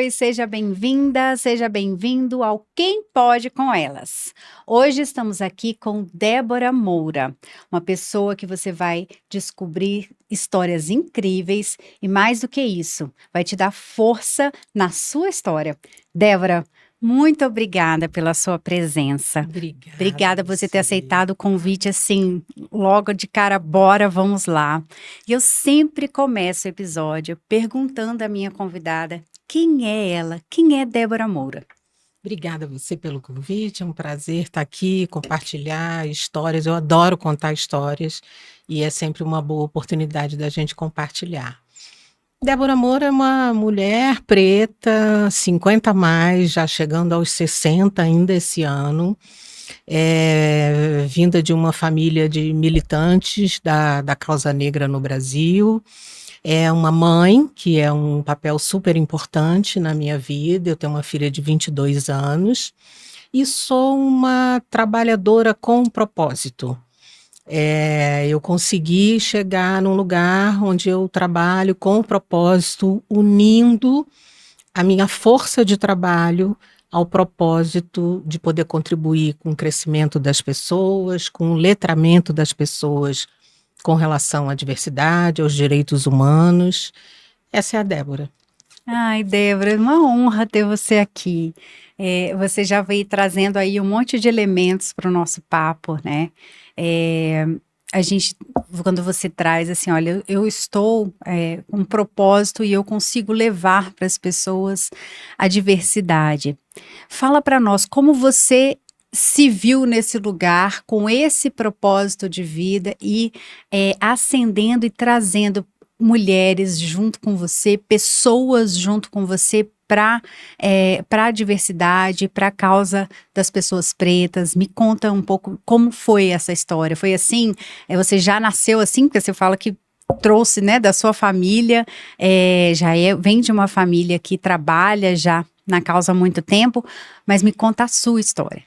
Oi, seja bem-vinda, seja bem-vindo ao Quem Pode com Elas. Hoje estamos aqui com Débora Moura, uma pessoa que você vai descobrir histórias incríveis e, mais do que isso, vai te dar força na sua história. Débora, muito obrigada pela sua presença. Obrigada Obrigada a por você ter você. aceitado o convite assim, logo de cara, bora, vamos lá. E eu sempre começo o episódio perguntando à minha convidada quem é ela, quem é Débora Moura. Obrigada a você pelo convite. É um prazer estar aqui, compartilhar histórias. Eu adoro contar histórias e é sempre uma boa oportunidade da gente compartilhar. Débora Moura é uma mulher preta, 50 a mais, já chegando aos 60 ainda esse ano, vinda de uma família de militantes da causa negra no Brasil. É uma mãe, que é um papel super importante na minha vida. Eu tenho uma filha de 22 anos e sou uma trabalhadora com propósito. Eu consegui chegar num lugar onde eu trabalho com propósito, unindo a minha força de trabalho ao propósito de poder contribuir com o crescimento das pessoas, com o letramento das pessoas com relação à diversidade, aos direitos humanos. Essa é a Débora. Ai, Débora, é uma honra ter você aqui. Você já veio trazendo aí um monte de elementos para o nosso papo, né? É, a gente, quando você traz assim, olha, eu estou com um propósito e eu consigo levar para as pessoas a diversidade. Fala para nós como você se viu nesse lugar com esse propósito de vida e ascendendo e trazendo mulheres junto com você, pessoas junto com você para a diversidade, para a causa das pessoas pretas. Me conta um pouco como foi essa história. Foi assim? Você já nasceu assim? Porque você fala que trouxe, né, da sua família, vem de uma família que trabalha já na causa há muito tempo, mas me conta a sua história.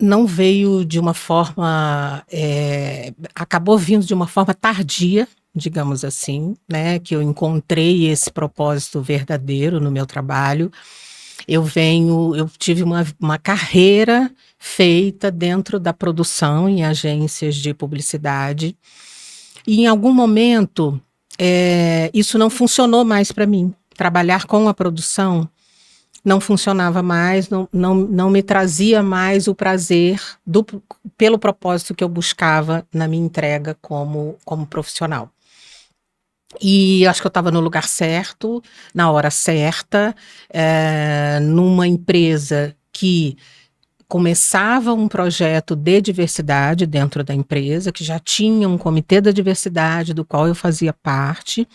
Não veio de uma forma, acabou vindo de uma forma tardia, digamos assim, né? Que eu encontrei esse propósito verdadeiro no meu trabalho. Eu tive uma carreira feita dentro da produção em agências de publicidade, e em algum momento isso não funcionou mais para mim. Trabalhar com a produção não funcionava mais, não me trazia mais o prazer pelo propósito que eu buscava na minha entrega como profissional. E acho que eu estava no lugar certo, na hora certa, numa empresa que começava um projeto de diversidade dentro da empresa, que já tinha um comitê da diversidade do qual eu fazia parte.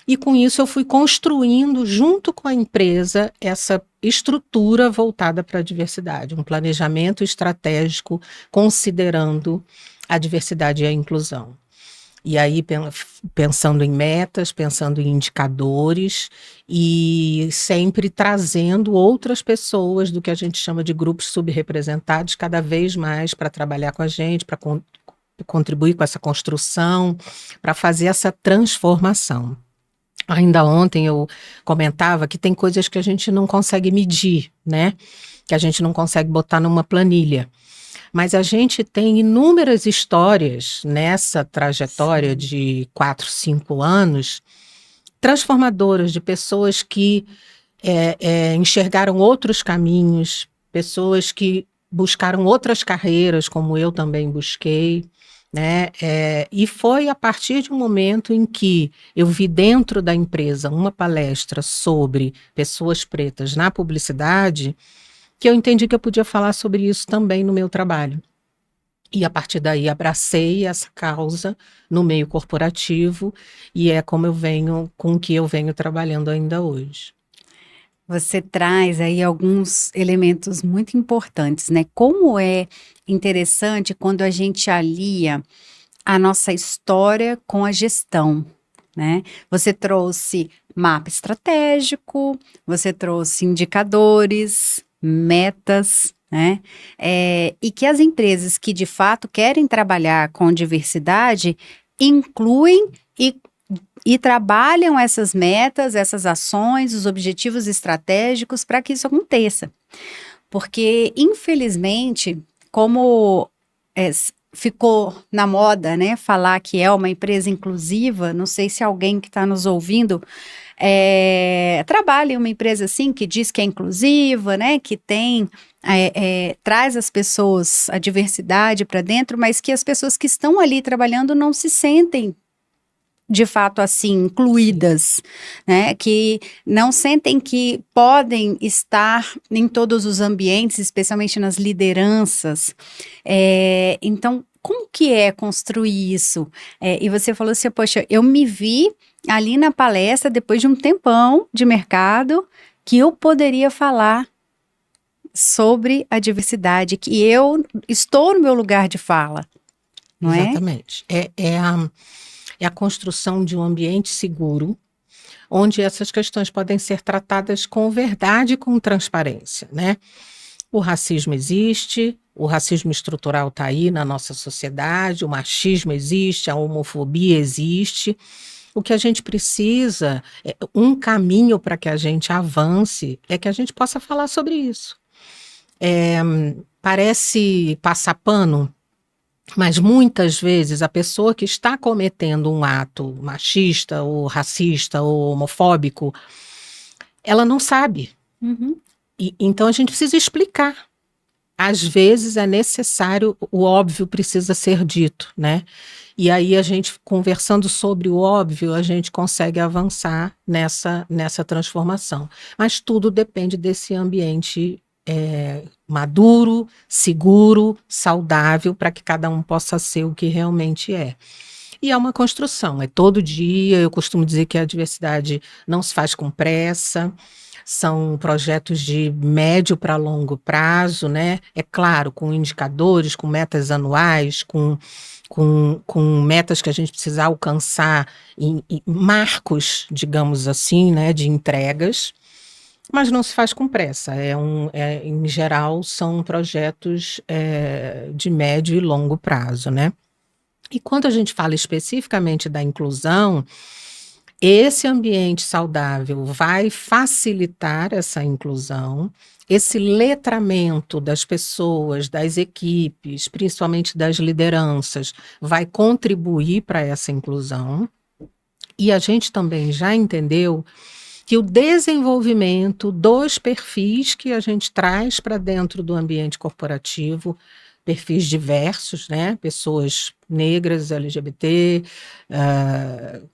E com isso eu fui construindo, junto com a empresa, essa estrutura voltada para a diversidade, um planejamento estratégico considerando a diversidade e a inclusão. E aí, pensando em metas, pensando em indicadores e sempre trazendo outras pessoas do que a gente chama de grupos subrepresentados cada vez mais para trabalhar com a gente, para contribuir com essa construção, para fazer essa transformação. Ainda ontem eu comentava que tem coisas que a gente não consegue medir, né? Que a gente não consegue botar numa planilha. Mas a gente tem inúmeras histórias nessa trajetória Sim. de 4, 5 anos, transformadoras, de pessoas que enxergaram outros caminhos, pessoas que buscaram outras carreiras, como eu também busquei, né? E foi a partir de um momento em que eu vi dentro da empresa uma palestra sobre pessoas pretas na publicidade, que eu entendi que eu podia falar sobre isso também no meu trabalho. E a partir daí abracei essa causa no meio corporativo e é com o que eu venho trabalhando ainda hoje. Você traz aí alguns elementos muito importantes, né? Como é interessante quando a gente alia a nossa história com a gestão, né? Você trouxe mapa estratégico, você trouxe indicadores, metas, né? E que as empresas que de fato querem trabalhar com diversidade incluem e e trabalham essas metas, essas ações, os objetivos estratégicos para que isso aconteça. Porque, infelizmente, como ficou na moda, né, falar que é uma empresa inclusiva, não sei se alguém que está nos ouvindo trabalha em uma empresa assim, que diz que é inclusiva, né, que tem, traz as pessoas, a diversidade para dentro, mas que as pessoas que estão ali trabalhando não se sentem de fato assim, incluídas, né, que não sentem que podem estar em todos os ambientes, especialmente nas lideranças. Então, como que é construir isso? E você falou assim, poxa, eu me vi ali na palestra, depois de um tempão de mercado, que eu poderia falar sobre a diversidade, que eu estou no meu lugar de fala, não é? Exatamente. É a construção de um ambiente seguro, onde essas questões podem ser tratadas com verdade e com transparência, né? O racismo existe, o racismo estrutural está aí na nossa sociedade, o machismo existe, a homofobia existe. O que a gente precisa, um caminho para que a gente avance, é que a gente possa falar sobre isso. Parece passar pano, mas muitas vezes a pessoa que está cometendo um ato machista ou racista ou homofóbico, ela não sabe. Uhum. Então a gente precisa explicar. Às vezes é necessário, o óbvio precisa ser dito, né? E aí a gente, conversando sobre o óbvio, a gente consegue avançar nessa transformação. Mas tudo depende desse ambiente maduro, seguro, saudável, para que cada um possa ser o que realmente é. E é uma construção, é todo dia. Eu costumo dizer que a diversidade não se faz com pressa, são projetos de médio para longo prazo, né? É claro, com indicadores, com metas anuais, com metas que a gente precisa alcançar, em marcos, digamos assim, né, de entregas. Mas não se faz com pressa. Em geral, são projetos de médio e longo prazo, né? E quando a gente fala especificamente da inclusão, esse ambiente saudável vai facilitar essa inclusão, esse letramento das pessoas, das equipes, principalmente das lideranças, vai contribuir para essa inclusão. E a gente também já entendeu que o desenvolvimento dos perfis que a gente traz para dentro do ambiente corporativo, perfis diversos, né? Pessoas negras, LGBT,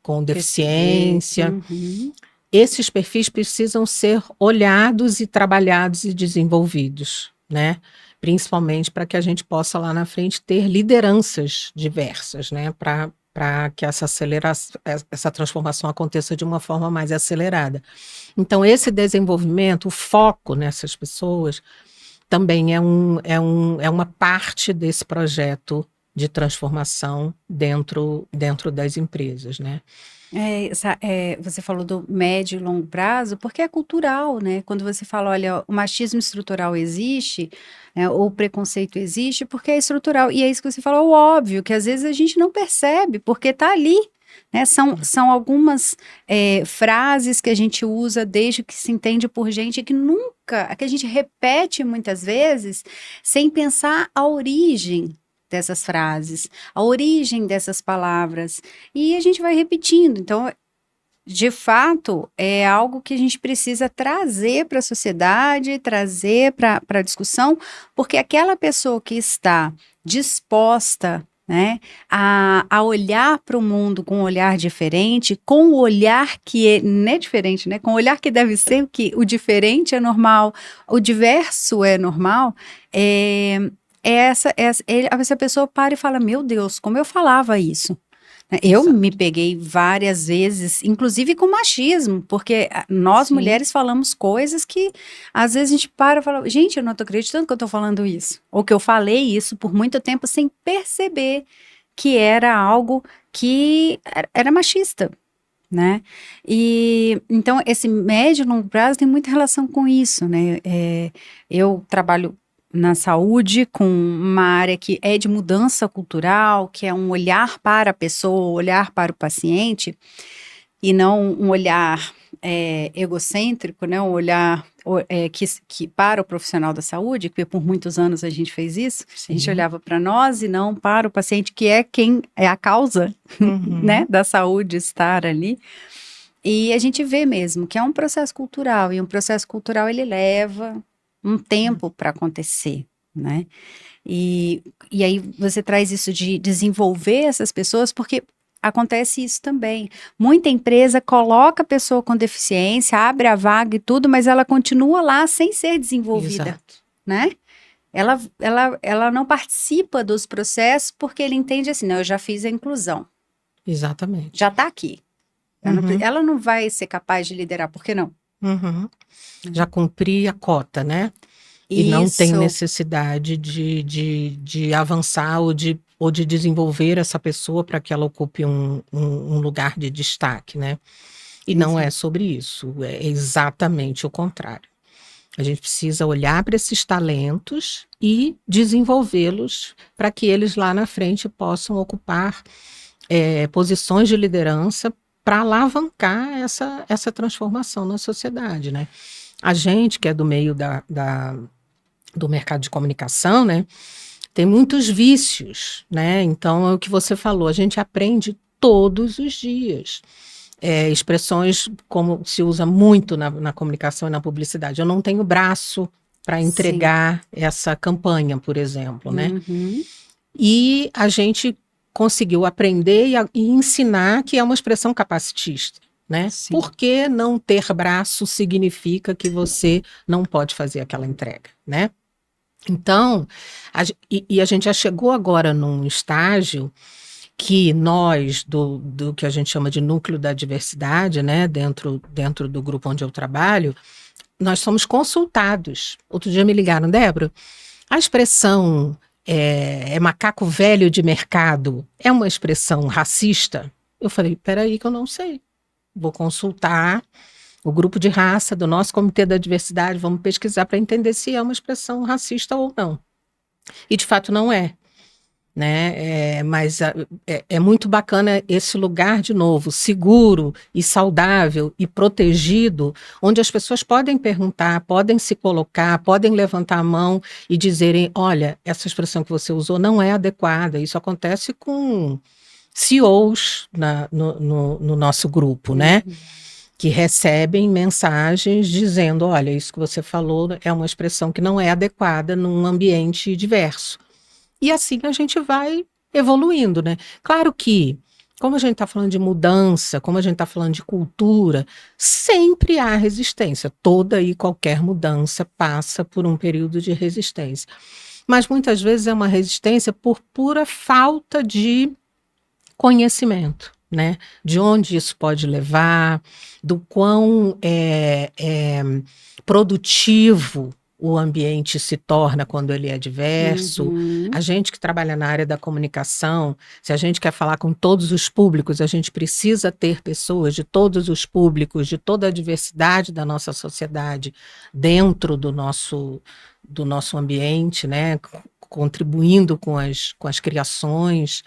com deficiência. Uhum. Esses perfis precisam ser olhados e trabalhados e desenvolvidos, né? Principalmente para que a gente possa lá na frente ter lideranças diversas, né? Para que essa transformação aconteça de uma forma mais acelerada. Então, esse desenvolvimento, o foco nessas pessoas, também é uma parte desse projeto de transformação dentro das empresas, né? Você falou do médio e longo prazo, porque é cultural, né? Quando você fala, olha, o machismo estrutural existe, né, ou o preconceito existe, porque é estrutural. E é isso que você falou, o óbvio, que às vezes a gente não percebe, porque está ali. Né? São algumas frases que a gente usa desde que se entende por gente que a gente repete muitas vezes sem pensar a origem dessas frases, a origem dessas palavras, e a gente vai repetindo. Então, de fato, é algo que a gente precisa trazer para a sociedade, trazer para a discussão, porque aquela pessoa que está disposta, né, a olhar para o mundo com um olhar diferente, com o olhar que não é diferente, né, com o olhar que deve ser, que o diferente é normal, o diverso é normal, essa pessoa para e fala, meu Deus, como eu falava isso? Eu Exato. me peguei várias vezes, inclusive com machismo, porque nós Sim. mulheres falamos coisas que às vezes a gente para e fala, gente, eu não tô acreditando que eu tô falando isso. Ou que eu falei isso por muito tempo sem perceber que era algo que era machista, né? E então esse médio e longo prazo tem muita relação com isso, né? Eu trabalho na saúde, com uma área que é de mudança cultural, que é um olhar para a pessoa, olhar para o paciente, e não um olhar egocêntrico, né? Um olhar que para o profissional da saúde, que por muitos anos a gente fez isso, a gente Sim. olhava para nós e não para o paciente, que é quem é a causa, né, da saúde estar ali. E a gente vê mesmo que é um processo cultural, e um processo cultural ele leva um tempo para acontecer, né? E aí você traz isso de desenvolver essas pessoas, porque acontece isso também. Muita empresa coloca a pessoa com deficiência, abre a vaga e tudo, mas ela continua lá sem ser desenvolvida, Exato. né? Ela não participa dos processos porque ele entende assim, não, eu já fiz a inclusão, Exatamente. já está aqui. Uhum. Ela não vai ser capaz de liderar, por que não? Uhum. Já cumpri a cota, né? E não tem necessidade de avançar ou de desenvolver essa pessoa para que ela ocupe um lugar de destaque, né? E não é sobre isso, é exatamente o contrário. A gente precisa olhar para esses talentos e desenvolvê-los para que eles lá na frente possam ocupar posições de liderança para alavancar essa transformação na sociedade, né? A gente que é do meio do mercado de comunicação, né, tem muitos vícios, né? Então, é o que você falou, a gente aprende todos os dias. Expressões como se usa muito na comunicação e na publicidade. Eu não tenho braço para entregar essa campanha, por exemplo, né? Uhum. E a gente conseguiu aprender e ensinar que é uma expressão capacitista, né? Sim. Porque não ter braço significa que você não pode fazer aquela entrega, né? Então, a gente já chegou agora num estágio que nós, do que a gente chama de núcleo da diversidade, né, dentro do grupo onde eu trabalho, nós somos consultados. Outro dia me ligaram, Débora, a expressão macaco velho de mercado é uma expressão racista? Eu falei, peraí que eu não sei. Vou consultar o grupo de raça do nosso Comitê da Diversidade, vamos pesquisar para entender se é uma expressão racista ou não. E de fato não é. Né? Mas é muito bacana esse lugar, de novo, seguro e saudável e protegido, onde as pessoas podem perguntar, podem se colocar, podem levantar a mão e dizerem, olha, essa expressão que você usou não é adequada. Isso acontece com CEOs no nosso grupo, né? Que recebem mensagens dizendo, olha, isso que você falou é uma expressão que não é adequada num ambiente diverso. E assim a gente vai evoluindo, né? Claro que, como a gente está falando de mudança, como a gente está falando de cultura, sempre há resistência. Toda e qualquer mudança passa por um período de resistência. Mas muitas vezes é uma resistência por pura falta de conhecimento, né? De onde isso pode levar, do quão produtivo o ambiente se torna quando ele é diverso. Uhum. A gente que trabalha na área da comunicação, se a gente quer falar com todos os públicos, a gente precisa ter pessoas de todos os públicos, de toda a diversidade da nossa sociedade dentro do nosso ambiente, né? Contribuindo com as criações.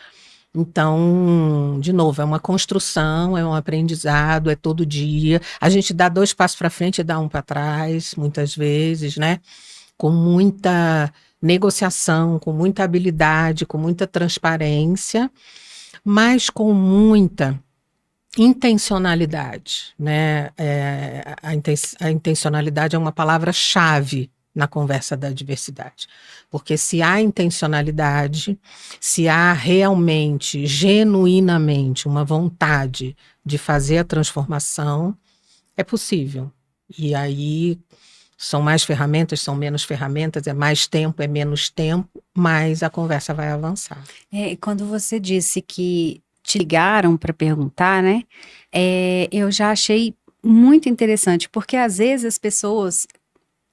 Então, de novo, é uma construção, é um aprendizado, é todo dia. A gente dá 2 passos para frente e dá 1 para trás, muitas vezes, né? Com muita negociação, com muita habilidade, com muita transparência, mas com muita intencionalidade, né? A intencionalidade é uma palavra-chave na conversa da diversidade, porque se há intencionalidade, se há realmente, genuinamente, uma vontade de fazer a transformação, é possível. E aí são mais ferramentas, são menos ferramentas, é mais tempo, é menos tempo, mas a conversa vai avançar. Quando você disse que te ligaram para perguntar, né? Eu já achei muito interessante, porque às vezes as pessoas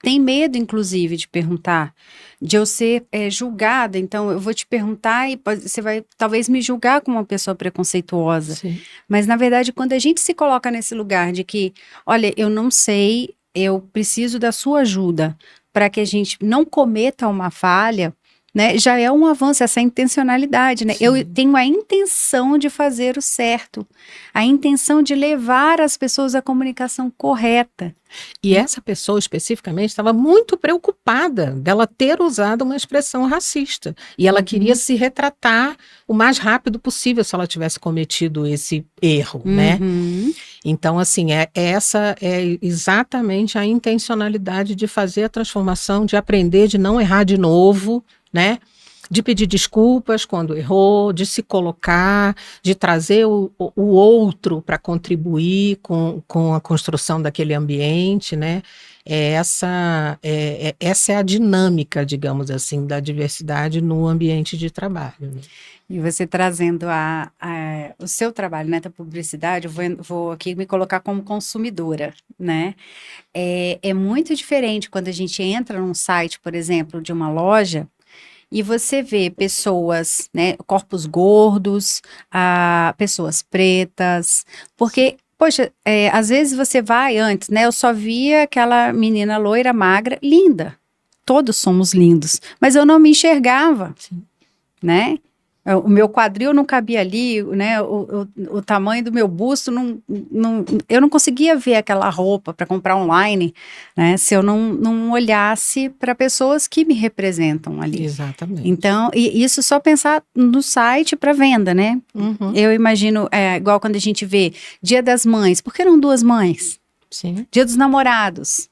têm medo, inclusive, de perguntar, de eu ser julgada. Então, eu vou te perguntar e você vai talvez me julgar como uma pessoa preconceituosa. Sim. Mas, na verdade, quando a gente se coloca nesse lugar de que, olha, eu não sei, eu preciso da sua ajuda para que a gente não cometa uma falha, né? Já é um avanço, essa intencionalidade, né? Sim. Eu tenho a intenção de fazer o certo, a intenção de levar as pessoas à comunicação correta. E essa pessoa especificamente estava muito preocupada dela ter usado uma expressão racista. E ela queria se retratar o mais rápido possível se ela tivesse cometido esse erro, né? Então, assim, essa é exatamente a intencionalidade de fazer a transformação, de aprender, de não errar de novo, né? De pedir desculpas quando errou, de se colocar, de trazer o outro para contribuir com a construção daquele ambiente, né? Essa é a dinâmica, digamos assim, da diversidade no ambiente de trabalho, né? E você trazendo o seu trabalho, né, da publicidade, eu vou aqui me colocar como consumidora, né? É muito diferente quando a gente entra num site, por exemplo, de uma loja, e você vê pessoas, né, corpos gordos, pessoas pretas, porque, poxa, às vezes você vai antes, né, eu só via aquela menina loira, magra, linda, todos somos lindos, mas eu não me enxergava, né? O meu quadril não cabia ali, né? O tamanho do meu busto eu não conseguia ver aquela roupa para comprar online, né? Se eu não olhasse para pessoas que me representam ali. Exatamente. Então, e isso só pensar no site para venda, né? Eu imagino, igual quando a gente vê Dia das Mães, por que não duas mães? Sim. Dia dos Namorados.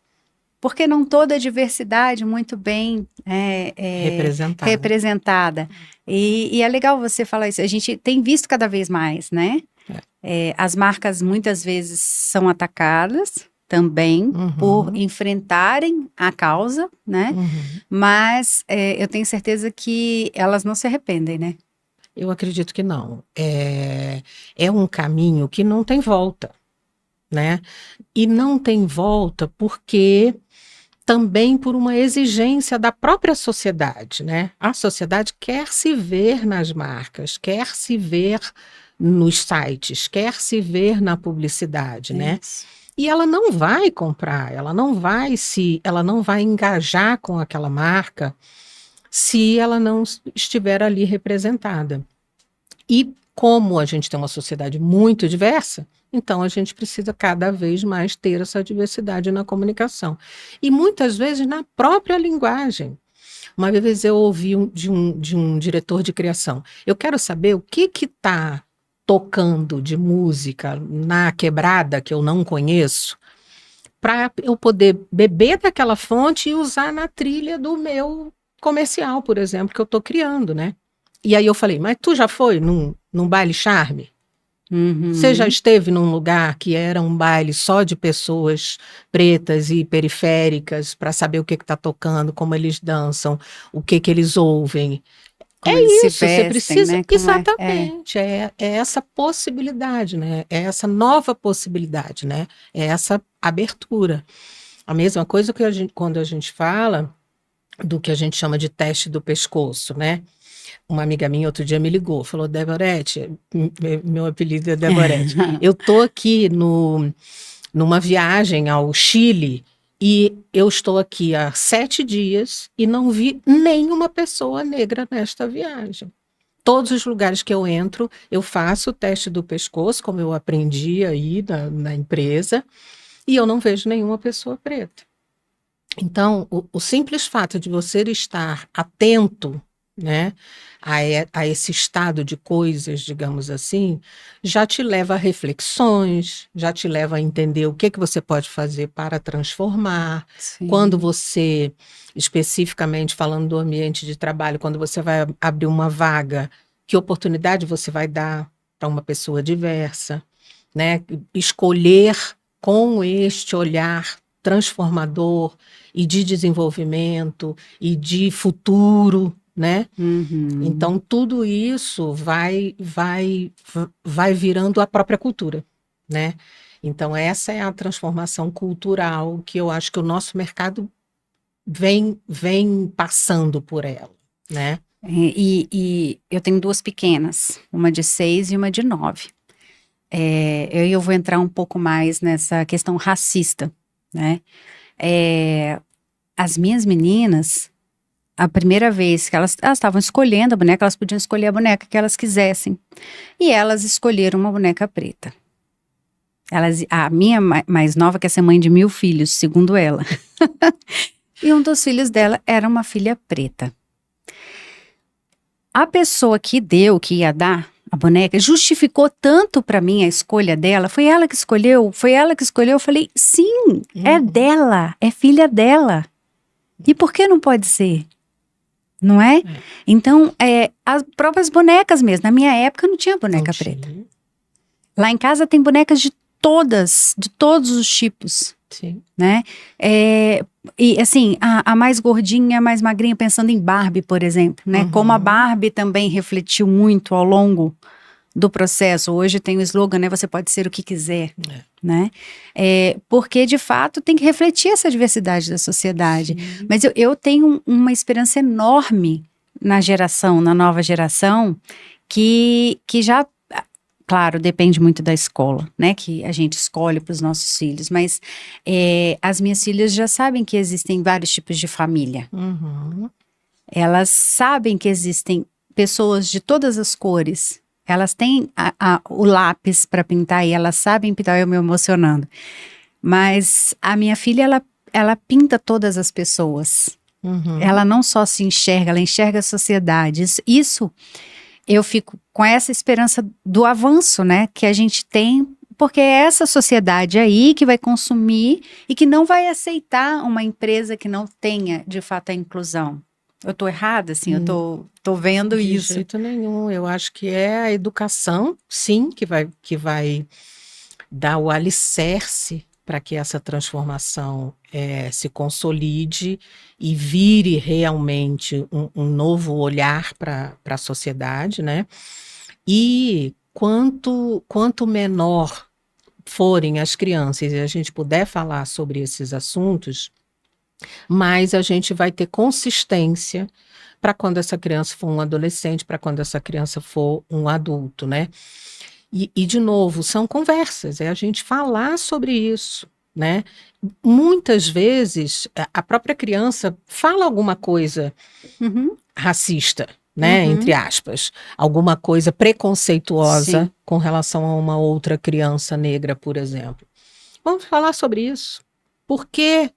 Por que não toda a diversidade muito bem representada? E é legal você falar isso. A gente tem visto cada vez mais, né? As marcas muitas vezes são atacadas também por enfrentarem a causa, né? Mas eu tenho certeza que elas não se arrependem, né? Eu acredito que não. É um caminho que não tem volta, né? E não tem volta porque também por uma exigência da própria sociedade, né? A sociedade quer se ver nas marcas, quer se ver nos sites, quer se ver na publicidade, né? Isso. E ela não vai comprar, ela não vai engajar com aquela marca se ela não estiver ali representada. E como a gente tem uma sociedade muito diversa, então a gente precisa cada vez mais ter essa diversidade na comunicação. E muitas vezes na própria linguagem. Uma vez eu ouvi de um diretor de criação, eu quero saber o que está tocando de música na quebrada que eu não conheço, para eu poder beber daquela fonte e usar na trilha do meu comercial, por exemplo, que eu estou criando, né? E aí eu falei, mas tu já foi num baile charme? Você já esteve num lugar que era um baile só de pessoas pretas e periféricas para saber o que está tocando, como eles dançam, o que eles ouvem? Como eles se Isso, você vestem, precisa. né? Exatamente. É essa possibilidade, né? É essa nova possibilidade, né? É essa abertura. A mesma coisa que quando a gente fala do que a gente chama de teste do pescoço, né? Uma amiga minha outro dia me ligou, falou, Deborete, meu apelido é Deborete, eu tô aqui numa viagem ao Chile e eu estou aqui há 7 dias e não vi nenhuma pessoa negra nesta viagem. Todos os lugares que eu entro, eu faço o teste do pescoço, como eu aprendi aí na empresa, e eu não vejo nenhuma pessoa preta. Então, o simples fato de você estar atento, né, a esse estado de coisas, digamos assim, já te leva a reflexões, já te leva a entender o que você pode fazer para transformar. Sim. Quando você, especificamente falando do ambiente de trabalho, quando você vai abrir uma vaga, que oportunidade você vai dar para uma pessoa diversa, né? Escolher com este olhar transformador e de desenvolvimento e de futuro, né? Então tudo isso vai virando a própria cultura, né? Então essa é a transformação cultural que eu acho que o nosso mercado vem passando por ela, né? E eu tenho duas pequenas, uma de 6 e uma de 9. Eu vou entrar um pouco mais nessa questão racista, né? As minhas meninas, a primeira vez que elas estavam escolhendo a boneca, elas podiam escolher a boneca que elas quisessem. E elas escolheram uma boneca preta. A minha mais nova quer ser mãe de 1000 filhos, segundo ela. E um dos filhos dela era uma filha preta. A pessoa que ia dar a boneca, justificou tanto para mim a escolha dela. Foi ela que escolheu. Eu falei, sim, é dela, é filha dela. E por que não pode ser? Não é? Então, as próprias bonecas mesmo. Na minha época não tinha boneca preta. Lá em casa tem bonecas de todos os tipos. Sim. Né? E assim, a mais gordinha, a mais magrinha, pensando em Barbie, por exemplo, né? Como a Barbie também refletiu muito ao longo do processo. Hoje tem o slogan, né? Você pode ser o que quiser, né? Porque, de fato, tem que refletir essa diversidade da sociedade. Sim. Mas eu tenho uma esperança enorme na nova geração, que já... Claro, depende muito da escola, né, que a gente escolhe para os nossos filhos, mas as minhas filhas já sabem que existem vários tipos de família. Elas sabem que existem pessoas de todas as cores, elas têm o lápis para pintar e elas sabem pintar, eu me emocionando. Mas a minha filha, ela pinta todas as pessoas. Ela não só se enxerga, ela enxerga a sociedade. Isso eu fico com essa esperança do avanço, né, que a gente tem, porque é essa sociedade aí que vai consumir e que não vai aceitar uma empresa que não tenha, de fato, a inclusão. Eu tô errada, assim, eu tô vendo isso. De jeito nenhum, eu acho que é a educação, sim, que vai dar o alicerce para que essa transformação se consolide e vire realmente um novo olhar para a sociedade, né? E quanto menor forem as crianças e a gente puder falar sobre esses assuntos, mais a gente vai ter consistência para quando essa criança for um adolescente, para quando essa criança for um adulto, né? E, de novo, são conversas, é a gente falar sobre isso, né? Muitas vezes, a própria criança fala alguma coisa racista, né? Entre aspas. Alguma coisa preconceituosa. Sim. Com relação a uma outra criança negra, por exemplo. Vamos falar sobre isso. Por que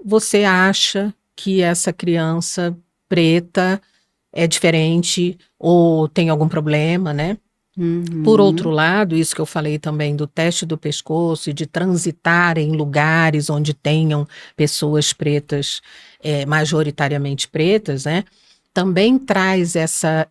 você acha que essa criança preta é diferente ou tem algum problema, né? Por outro lado, isso que eu falei também do teste do pescoço e de transitar em lugares onde tenham pessoas pretas, majoritariamente pretas, né? Também traz essa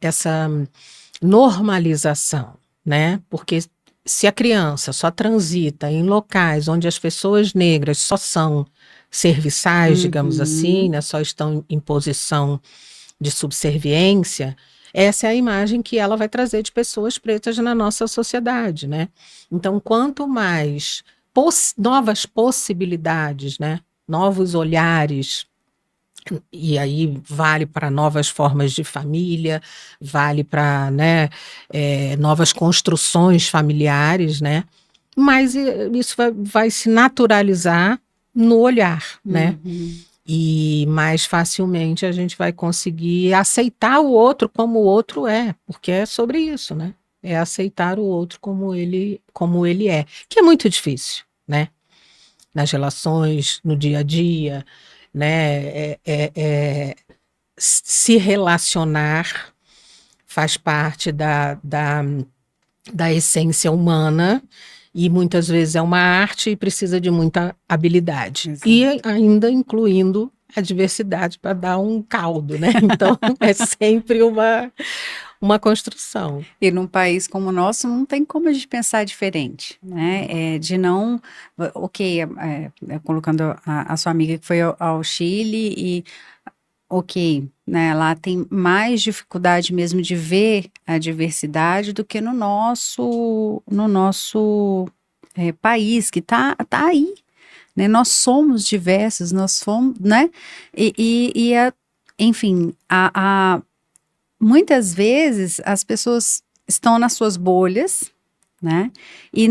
normalização, né? Porque se a criança só transita em locais onde as pessoas negras só são serviçais, digamos assim, né? Só estão em posição de subserviência, essa é a imagem que ela vai trazer de pessoas pretas na nossa sociedade, né? Então, quanto mais novas possibilidades, né? Novos olhares, e aí vale para novas formas de família, vale para, né, novas construções familiares, né? Mas isso vai se naturalizar no olhar, né? E mais facilmente a gente vai conseguir aceitar o outro como o outro é, porque é sobre isso, né? É aceitar o outro como ele é, que é muito difícil, né? Nas relações, no dia a dia, né? Se relacionar faz parte da essência humana. E muitas vezes é uma arte e precisa de muita habilidade. Exato. E ainda incluindo a diversidade para dar um caldo, né? Então, é sempre uma construção. E num país como o nosso, não tem como a gente pensar diferente, né? De não... Ok, colocando a sua amiga que foi ao Chile e... Ok, né? Lá tem mais dificuldade mesmo de ver a diversidade do que no nosso país, que tá aí, né? Nós somos diversos, nós somos, né? Enfim, muitas vezes as pessoas estão nas suas bolhas, né? E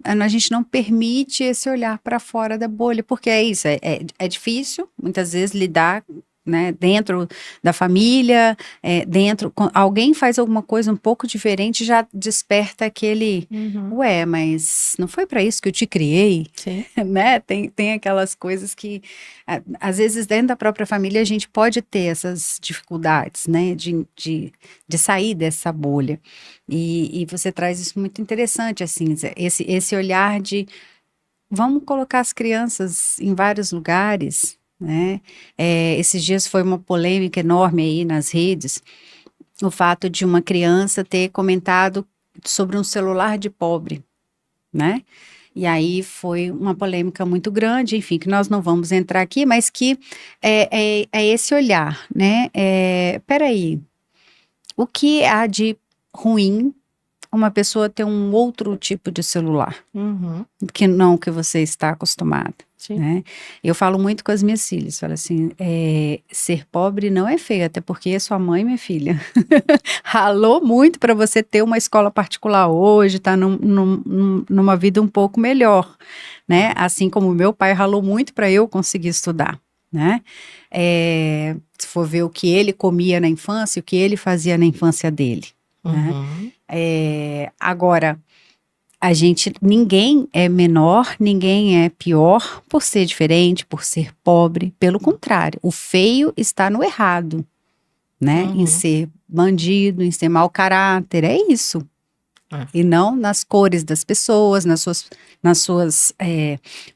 a gente não permite esse olhar para fora da bolha, porque é isso, é difícil muitas vezes lidar né, dentro da família, alguém faz alguma coisa um pouco diferente, já desperta aquele, ué, mas não foi para isso que eu te criei, Sim. né? Tem aquelas coisas que, às vezes, dentro da própria família, a gente pode ter essas dificuldades, né, de sair dessa bolha. E você traz isso muito interessante, assim, esse olhar de vamos colocar as crianças em vários lugares, né? Esses dias foi uma polêmica enorme aí nas redes, o fato de uma criança ter comentado sobre um celular de pobre, né? E aí foi uma polêmica muito grande, enfim, que nós não vamos entrar aqui, mas que é esse olhar, né? Peraí, o que há de ruim uma pessoa ter um outro tipo de celular? Que não o que você está acostumado, Sim. né? Eu falo muito com as minhas filhas, falo assim, ser pobre não é feio, até porque sua mãe, minha filha, ralou muito para você ter uma escola particular hoje, tá numa vida um pouco melhor, né? Assim como meu pai ralou muito para eu conseguir estudar, né? Se for ver o que ele comia na infância, o que ele fazia na infância dele, né? Agora, ninguém é menor, ninguém é pior por ser diferente, por ser pobre. Pelo contrário, o feio está no errado, né? Em ser bandido, em ser mau caráter, é isso. E não nas cores das pessoas, nas suas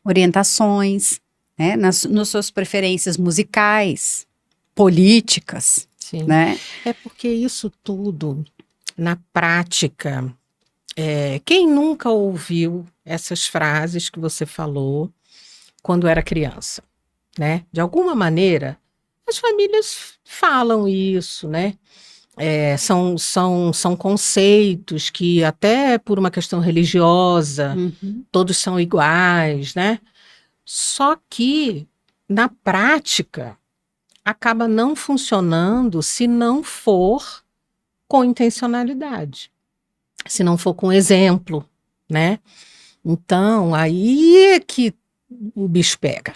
orientações, né? Nas suas preferências musicais, políticas, Sim. né? É porque isso tudo, na prática, quem nunca ouviu essas frases que você falou quando era criança, né? De alguma maneira, as famílias falam isso, né? São conceitos que, até por uma questão religiosa, todos são iguais, né? Só que, na prática, acaba não funcionando se não for com intencionalidade, se não for com exemplo, né? Então, aí é que o bicho pega,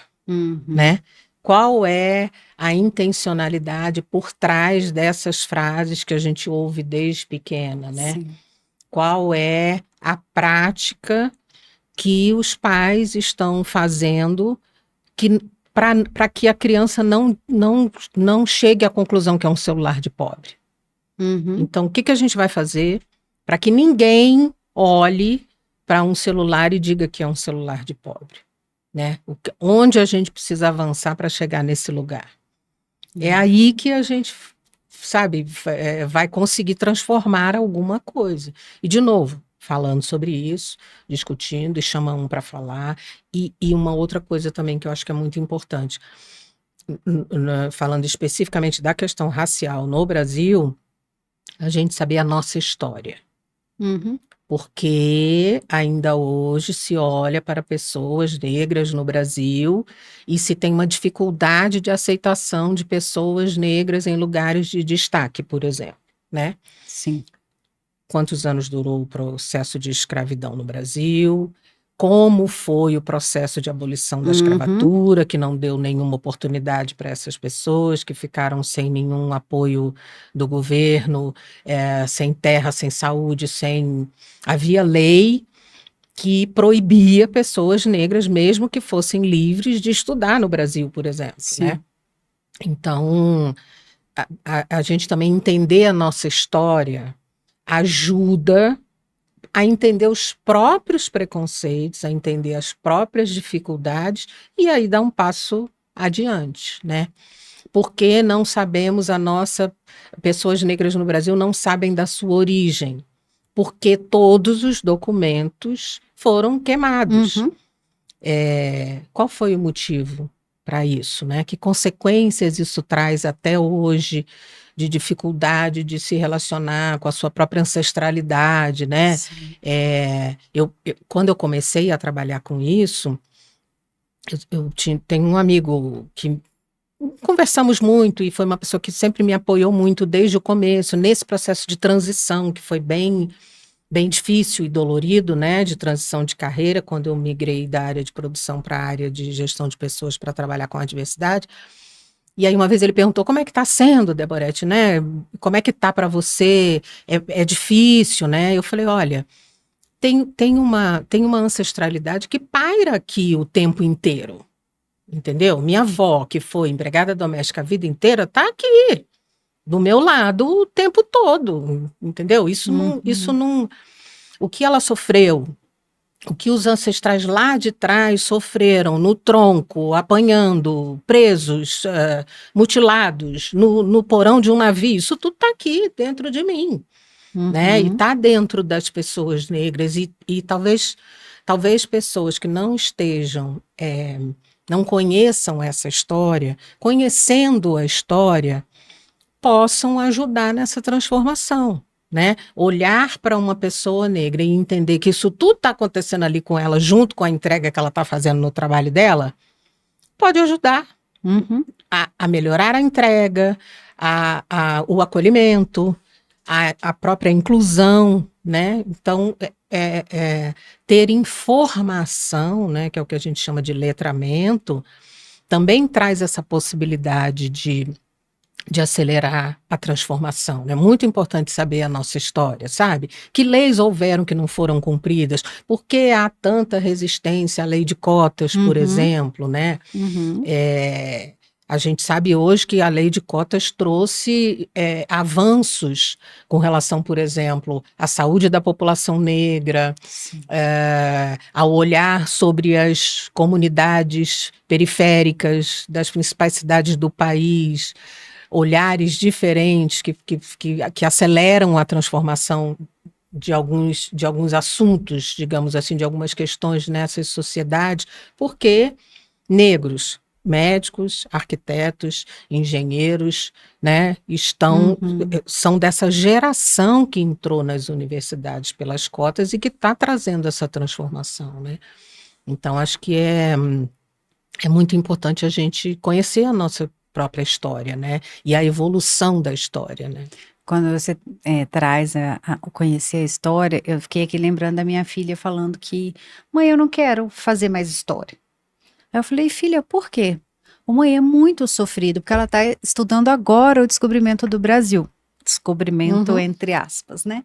né? Qual é a intencionalidade por trás dessas frases que a gente ouve desde pequena, né? Sim. Qual é a prática que os pais estão fazendo para que a criança não chegue à conclusão que é um celular de pobre? Então, o que a gente vai fazer para que ninguém olhe para um celular e diga que é um celular de pobre, né? Onde a gente precisa avançar para chegar nesse lugar? É aí que a gente, sabe, vai conseguir transformar alguma coisa. E, de novo, falando sobre isso, discutindo e chama um para falar. E uma outra coisa também que eu acho que é muito importante, falando especificamente da questão racial no Brasil, a gente saber a nossa história. Porque ainda hoje se olha para pessoas negras no Brasil e se tem uma dificuldade de aceitação de pessoas negras em lugares de destaque, por exemplo, né? Sim. Quantos anos durou o processo de escravidão no Brasil? Como foi o processo de abolição da escravatura, que não deu nenhuma oportunidade para essas pessoas, que ficaram sem nenhum apoio do governo, sem terra, sem saúde, Havia lei que proibia pessoas negras, mesmo que fossem livres, de estudar no Brasil, por exemplo, né? Então, a gente também entender a nossa história ajuda a entender os próprios preconceitos, a entender as próprias dificuldades e aí dar um passo adiante, né? Porque não sabemos pessoas negras no Brasil não sabem da sua origem, porque todos os documentos foram queimados. Qual foi o motivo para isso, né? Que consequências isso traz até hoje de dificuldade de se relacionar com a sua própria ancestralidade, né? Quando eu comecei a trabalhar com isso, tenho um amigo que conversamos muito e foi uma pessoa que sempre me apoiou muito desde o começo, nesse processo de transição, que foi bem difícil e dolorido, né, de transição de carreira, quando eu migrei da área de produção para a área de gestão de pessoas para trabalhar com a diversidade. E aí uma vez ele perguntou, como é que está sendo, Deborete, né? Como é que tá para você? É difícil, né? Eu falei, olha, tem uma ancestralidade que paira aqui o tempo inteiro, entendeu? Minha avó, que foi empregada doméstica a vida inteira, está aqui, do meu lado o tempo todo, entendeu? Isso Uhum. não, o que ela sofreu, o que os ancestrais lá de trás sofreram no tronco, apanhando, presos, mutilados, no porão de um navio, isso tudo está aqui dentro de mim, né? E Uhum. está dentro das pessoas negras e talvez pessoas que não estejam, não conheçam essa história, conhecendo a história, possam ajudar nessa transformação, né? Olhar para uma pessoa negra e entender que isso tudo está acontecendo ali com ela, junto com a entrega que ela está fazendo no trabalho dela, pode ajudar Uhum. a melhorar a entrega, o acolhimento, a própria inclusão, né? Então, ter informação, né, que é o que a gente chama de letramento, também traz essa possibilidade de acelerar a transformação. É muito importante saber a nossa história, sabe? Que leis houveram que não foram cumpridas? Por que há tanta resistência à lei de cotas, por Uhum. exemplo, né? Uhum. A gente sabe hoje que a lei de cotas trouxe avanços com relação, por exemplo, à saúde da população negra, Sim. ao olhar sobre as comunidades periféricas das principais cidades do país, olhares diferentes que aceleram a transformação de alguns assuntos, digamos assim, de algumas questões nessas sociedades, porque negros, médicos, arquitetos, engenheiros, né, Uhum. são dessa geração que entrou nas universidades pelas cotas e que está trazendo essa transformação, né? Então, acho que é muito importante a gente conhecer a nossa própria história, né? E a evolução da história, né? Quando você traz conhecer a história, eu fiquei aqui lembrando da minha filha falando que, mãe, eu não quero fazer mais história. Aí eu falei, filha, por quê? Mãe, é muito sofrido, porque ela está estudando agora o descobrimento do Brasil. Descobrimento Uhum, entre aspas, né?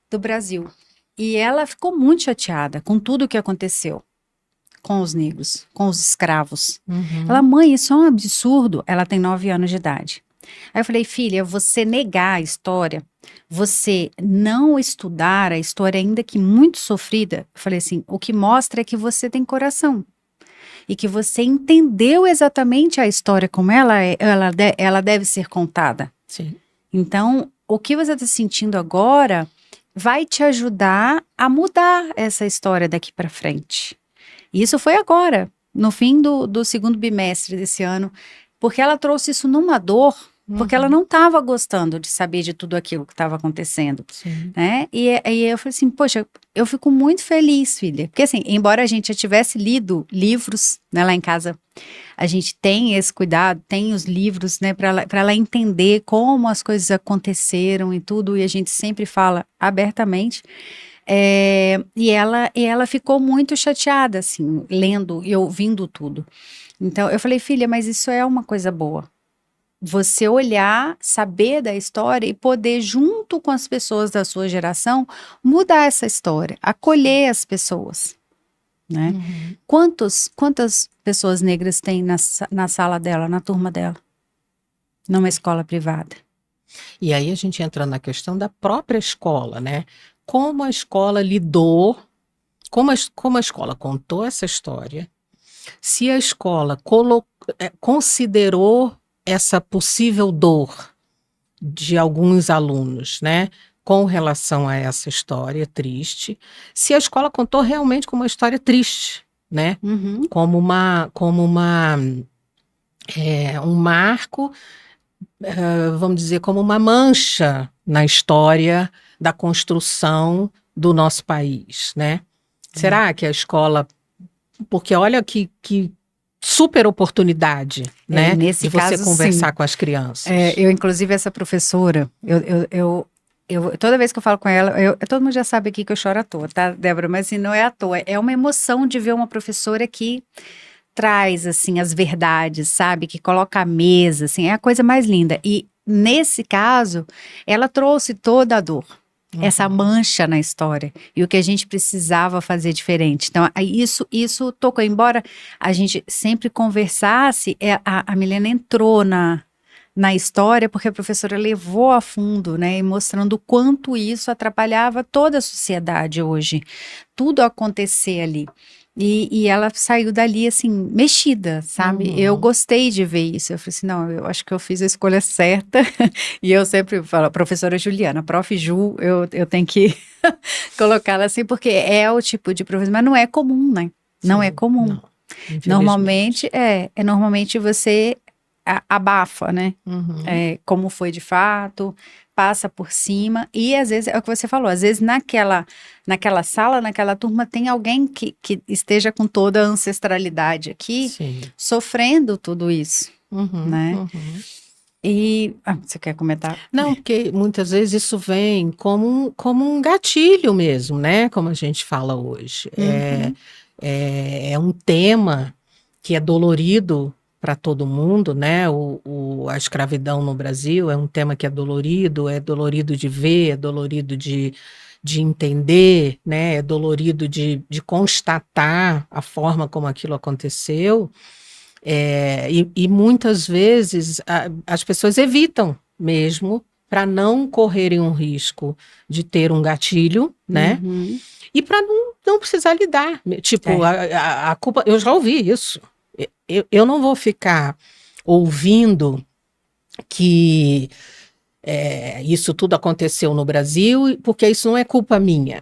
Do Brasil. E ela ficou muito chateada com tudo o que aconteceu com os negros, com os escravos. Ela, uhum, mãe, isso é um absurdo. Ela tem 9 anos de idade. Aí eu falei, filha, você negar a história, você não estudar a história, ainda que muito sofrida, eu falei assim, o que mostra é que você tem coração e que você entendeu exatamente a história como ela deve ser contada. sim. Então, o que você está sentindo agora vai te ajudar a mudar essa história daqui para frente. E isso foi agora, no fim do segundo bimestre desse ano, porque ela trouxe isso numa dor, porque ela Uhum, não estava gostando de saber de tudo aquilo que estava acontecendo, sim. né? E aí eu falei assim, poxa, eu fico muito feliz, filha, porque assim, embora a gente já tivesse lido livros, né, lá em casa, a gente tem esse cuidado, tem os livros, né, para ela entender como as coisas aconteceram e tudo, e a gente sempre fala abertamente. E ela ficou muito chateada, assim, lendo e ouvindo tudo. Então, eu falei, filha, mas isso é uma coisa boa. Você olhar, saber da história e poder, junto com as pessoas da sua geração, mudar essa história, acolher as pessoas, né? Uhum. Quantas pessoas negras tem na sala dela, na turma dela, numa escola privada? E aí a gente entra na questão da própria escola, né? Como a escola lidou, como a escola contou essa história, se a escola considerou essa possível dor de alguns alunos, né? Com relação a essa história triste, se a escola contou realmente como uma história triste, né? Uhum. Como um marco, vamos dizer, como uma mancha na história da construção do nosso país, né? É. Será que a escola, porque olha que super oportunidade, né, Nesse de você caso, sim. conversar com as crianças. Eu, inclusive, essa professora, toda vez que eu falo com ela, todo mundo já sabe aqui que eu choro à toa, tá, Débora? Mas assim, não é à toa, é uma emoção de ver uma professora que traz, assim, as verdades, sabe? Que coloca a mesa, assim, é a coisa mais linda. E, nesse caso, ela trouxe toda a dor. Essa mancha na história, e o que a gente precisava fazer diferente. Então, isso tocou, embora a gente sempre conversasse, a Milena entrou na história, porque a professora levou a fundo, né, e mostrando o quanto isso atrapalhava toda a sociedade hoje, tudo acontecer ali. E ela saiu dali, assim, mexida, sabe? Eu gostei de ver isso. Eu falei assim, não, eu acho que eu fiz a escolha certa. E eu sempre falo, professora Juliana, Prof. Ju, eu tenho que colocá-la assim, porque é o tipo de professor, mas não é comum, né? Não é comum. Não, infelizmente. Normalmente você abafa, né? Como foi de fato, passa por cima, e às vezes, é o que você falou, às vezes naquela sala, naquela turma, tem alguém que esteja com toda a ancestralidade aqui, Sim. sofrendo tudo isso, né? E, você quer comentar? Não, porque muitas vezes isso vem como um gatilho mesmo, né? Como a gente fala hoje. É um tema que é dolorido para todo mundo, né? A escravidão no Brasil é um tema que é dolorido de ver, é dolorido de entender, né? É dolorido de constatar a forma como aquilo aconteceu. E muitas vezes as pessoas evitam mesmo para não correrem um risco de ter um gatilho, né? E para não precisar lidar. Tipo, a culpa, eu já ouvi isso. Eu não vou ficar ouvindo que isso tudo aconteceu no Brasil, porque isso não é culpa minha,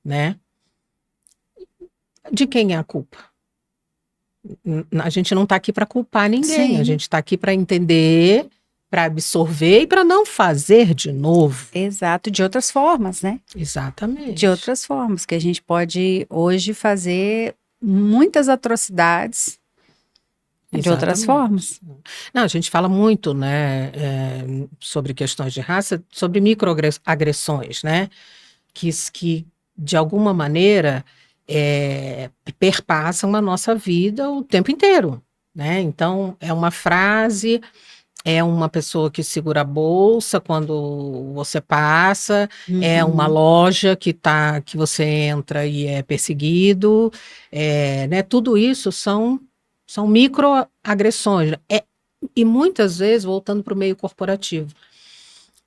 né? De quem é a culpa? A gente não está aqui para culpar ninguém, Sim. a gente está aqui para entender, para absorver e para não fazer de novo. Exato, de outras formas, né? Exatamente. De outras formas, que a gente pode hoje fazer muitas atrocidades de outras formas. Não, a gente fala muito, né, sobre questões de raça, sobre microagressões, né, que de alguma maneira perpassam a nossa vida o tempo inteiro, né? Então, é uma frase, é uma pessoa que segura a bolsa quando você passa, é uma loja que você entra e é perseguido, né? Tudo isso são microagressões. E muitas vezes, voltando para o meio corporativo,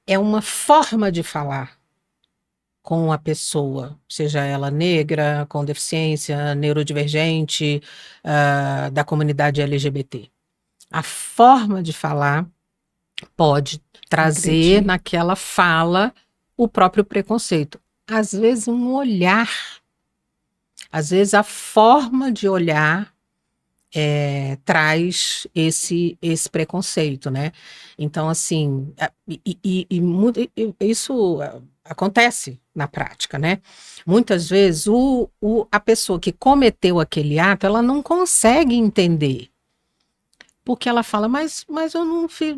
é uma forma de falar com a pessoa, seja ela negra, com deficiência, neurodivergente, da comunidade LGBT. A forma de falar pode trazer naquela fala o próprio preconceito. Às vezes um olhar, às vezes a forma de olhar traz esse preconceito, né? Então, assim, isso acontece na prática, né? Muitas vezes a pessoa que cometeu aquele ato, ela não consegue entender. Porque ela fala, mas eu não fiz.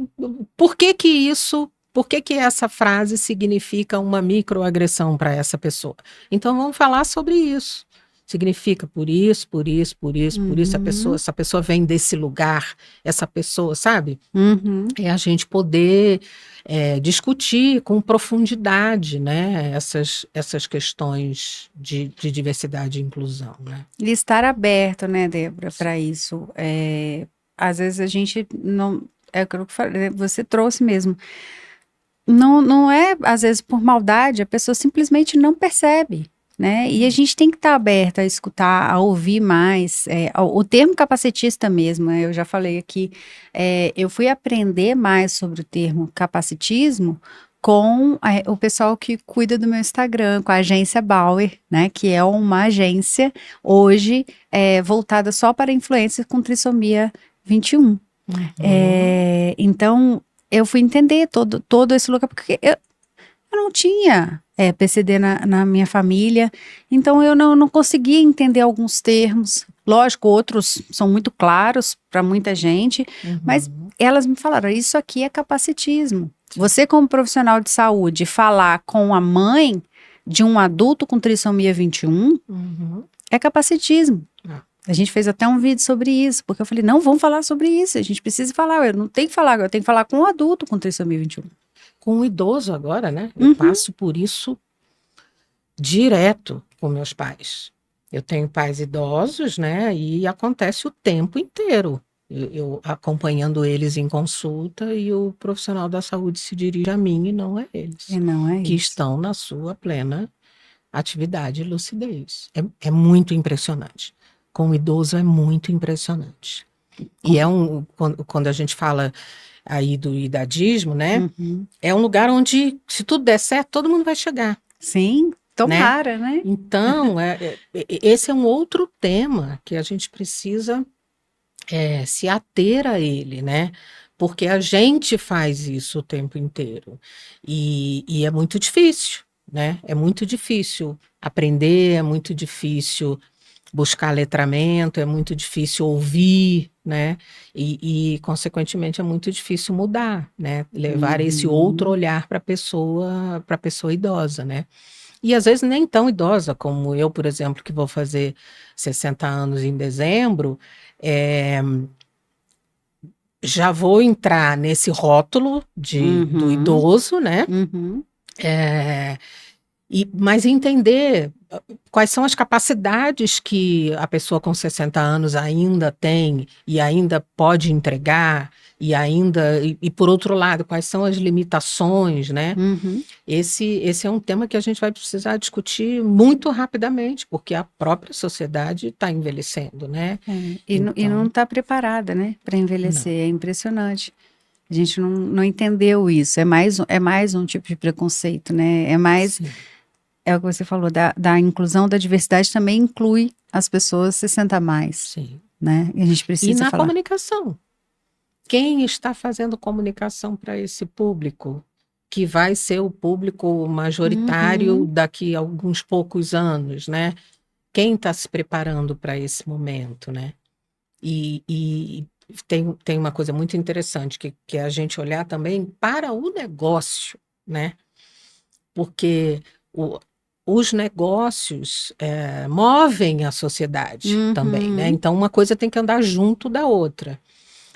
Por que essa frase significa uma microagressão para essa pessoa? Então vamos falar sobre isso. Significa por isso, essa pessoa vem desse lugar, essa pessoa, sabe? É a gente poder discutir com profundidade, né, essas questões de diversidade e inclusão, né? E estar aberto, né, Débora, para isso. Às vezes a gente não, é aquilo que eu falei, você trouxe mesmo. Não é, às vezes, por maldade, a pessoa simplesmente não percebe, né? E a gente tem que estar aberto a escutar, a ouvir mais. O termo capacitista mesmo, eu já falei aqui, eu fui aprender mais sobre o termo capacitismo com o pessoal que cuida do meu Instagram, com a agência Bauer, né? Que é uma agência hoje voltada só para influencers com trissomia 21. Então, eu fui entender todo esse lugar, porque eu não tinha PCD na minha família, então eu não conseguia entender alguns termos. Lógico, outros são muito claros para muita gente, mas elas me falaram, isso aqui é capacitismo. Você, como profissional de saúde, falar com a mãe de um adulto com trissomia 21 é capacitismo. A gente fez até um vídeo sobre isso, porque eu falei, não, vamos falar sobre isso, a gente precisa falar, eu não tenho que falar, eu tenho que falar com um adulto com trissomia 21. Com o idoso agora, né? Eu passo por isso direto com meus pais. Eu tenho pais idosos, né? E acontece o tempo inteiro. Eu acompanhando eles em consulta e o profissional da saúde se dirige a mim e não a eles, E não é que isso. estão na sua plena atividade e lucidez. É muito impressionante. Com o idoso é muito impressionante. E quando a gente fala aí do idadismo, né? Uhum. É um lugar onde, se tudo der certo, todo mundo vai chegar, Sim, tomara, né? Então, esse é um outro tema que a gente precisa se ater a ele, né? Porque a gente faz isso o tempo inteiro. E é muito difícil, né? É muito difícil aprender, é muito difícil buscar letramento, é muito difícil ouvir, né? Consequentemente, é muito difícil mudar, né? Levar esse outro olhar para a pessoa idosa, né? E às vezes nem tão idosa como eu, por exemplo, que vou fazer 60 anos em dezembro, já vou entrar nesse rótulo do idoso, né? Uhum. Mas entender quais são as capacidades que a pessoa com 60 anos ainda tem e ainda pode entregar, e por outro lado, quais são as limitações, né? Uhum. Esse é um tema que a gente vai precisar discutir muito rapidamente, porque a própria sociedade está envelhecendo, né? E não Então, está preparada, né, para envelhecer. não. É impressionante. A gente não entendeu isso. É mais um tipo de preconceito, né? Sim, É o que você falou, da inclusão, da diversidade também inclui as pessoas 60 a mais, sim. né? E a gente E precisa na falar. comunicação. Quem está fazendo comunicação para esse público, que vai ser o público majoritário Uhum. daqui a alguns poucos anos, né? Quem está se preparando para esse momento, né? E tem uma coisa muito interessante, que é a gente olhar também para o negócio, né? Porque os negócios movem a sociedade também, né? Uhum. Então, uma coisa tem que andar junto da outra.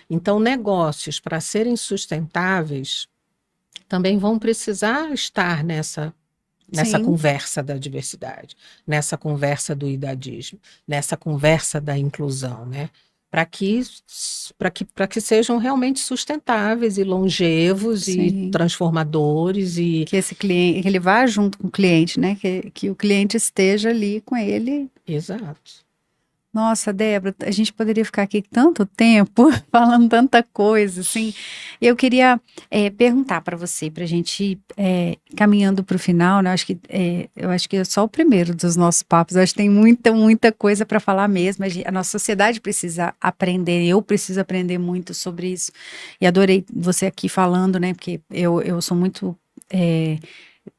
Então, negócios, para serem sustentáveis, também vão precisar estar nessa Sim, conversa da diversidade, nessa conversa do idadismo, nessa conversa da inclusão, né? Para que sejam realmente sustentáveis e longevos e sim. transformadores e Que esse cliente, que ele vá junto com o cliente, né? Que o cliente esteja ali com ele. exato. Nossa, Débora, a gente poderia ficar aqui tanto tempo falando tanta coisa, assim. Eu queria perguntar para você, para a gente ir caminhando para o final, né? Eu acho que é só o primeiro dos nossos papos. Eu acho que tem muita, muita coisa para falar mesmo. A nossa sociedade precisa aprender, eu preciso aprender muito sobre isso. E adorei você aqui falando, né? Porque eu sou muito.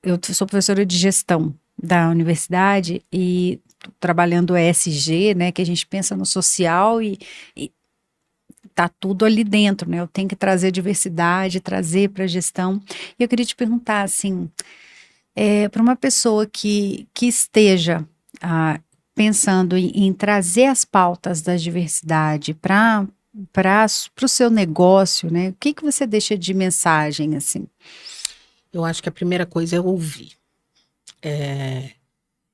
Eu sou professora de gestão da universidade e trabalhando ESG, né, que a gente pensa no social e tá tudo ali dentro, né? Eu tenho que trazer diversidade, trazer para a gestão. E eu queria te perguntar, assim, para uma pessoa que esteja pensando em trazer as pautas da diversidade para o seu negócio, né? O que você deixa de mensagem, assim? Eu acho que a primeira coisa é ouvir.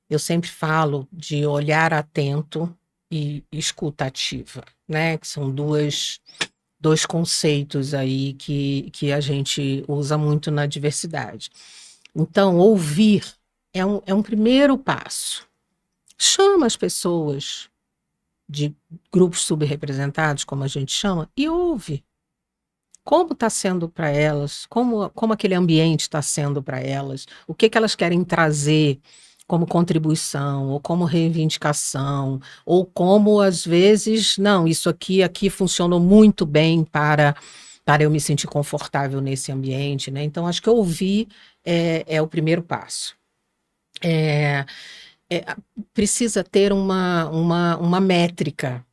Eu sempre falo de olhar atento e escuta ativa, né? Que são dois conceitos aí que a gente usa muito na diversidade. Então, ouvir é um primeiro passo. Chama as pessoas de grupos subrepresentados, como a gente chama, e ouve. Como está sendo para elas, como aquele ambiente está sendo para elas, o que elas querem trazer como contribuição, ou como reivindicação, ou como, às vezes, não, isso aqui funcionou muito bem para eu me sentir confortável nesse ambiente, né? Então, acho que ouvir é o primeiro passo. É, é, precisa ter uma métrica,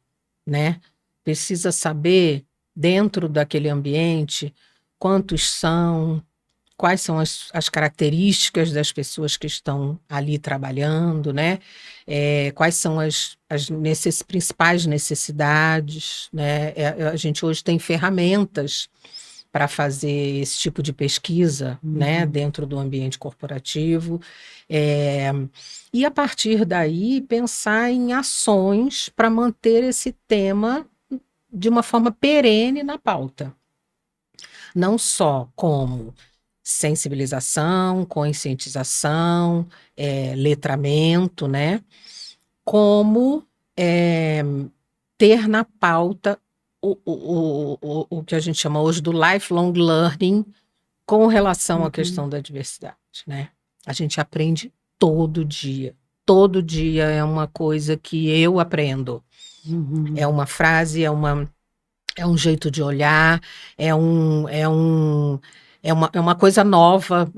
né? Precisa saber, dentro daquele ambiente, quantos são, quais são as características das pessoas que estão ali trabalhando, né? Quais são as principais necessidades, né? A gente hoje tem ferramentas para fazer esse tipo de pesquisa, né, dentro do ambiente corporativo, e a partir daí pensar em ações para manter esse tema de uma forma perene na pauta. Não só como sensibilização, conscientização, letramento, né? Como ter na pauta o que a gente chama hoje do lifelong learning com relação à questão da diversidade, né? A gente aprende todo dia. Todo dia é uma coisa que eu aprendo. É uma frase, é um jeito de olhar, é uma coisa nova,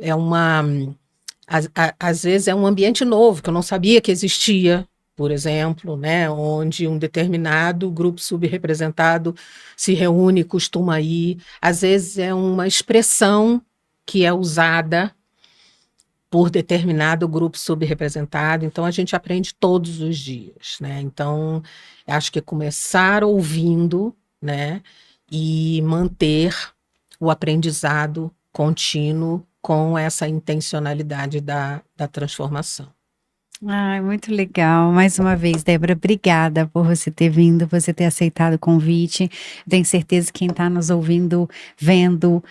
às vezes é um ambiente novo que eu não sabia que existia, por exemplo, né, onde um determinado grupo subrepresentado se reúne, costuma ir. Às vezes é uma expressão que é usada por determinado grupo subrepresentado. Então, a gente aprende todos os dias, né? Então, acho que começar ouvindo, né, e manter o aprendizado contínuo com essa intencionalidade da transformação. Ai, muito legal. Mais uma vez, Débora, obrigada por você ter vindo, você ter aceitado o convite. Tenho certeza que quem está nos ouvindo, vendo,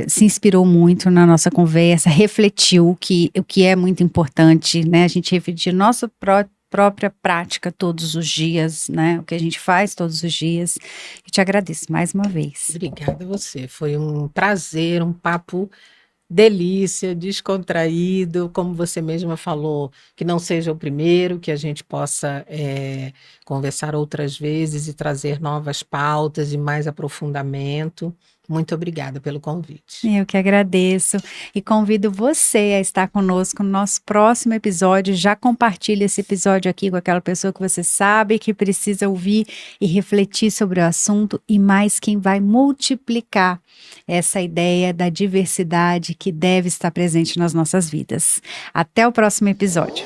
se inspirou muito na nossa conversa, refletiu o que é muito importante, né? A gente refletir nossa própria prática todos os dias, né? O que a gente faz todos os dias. Eu te agradeço mais uma vez. Obrigada a você. Foi um prazer, um papo delícia, descontraído, como você mesma falou, que não seja o primeiro, que a gente possa conversar outras vezes e trazer novas pautas e mais aprofundamento. Muito obrigada pelo convite. Eu que agradeço e convido você a estar conosco no nosso próximo episódio. Já compartilhe esse episódio aqui com aquela pessoa que você sabe que precisa ouvir e refletir sobre o assunto, e mais quem vai multiplicar essa ideia da diversidade que deve estar presente nas nossas vidas. Até o próximo episódio.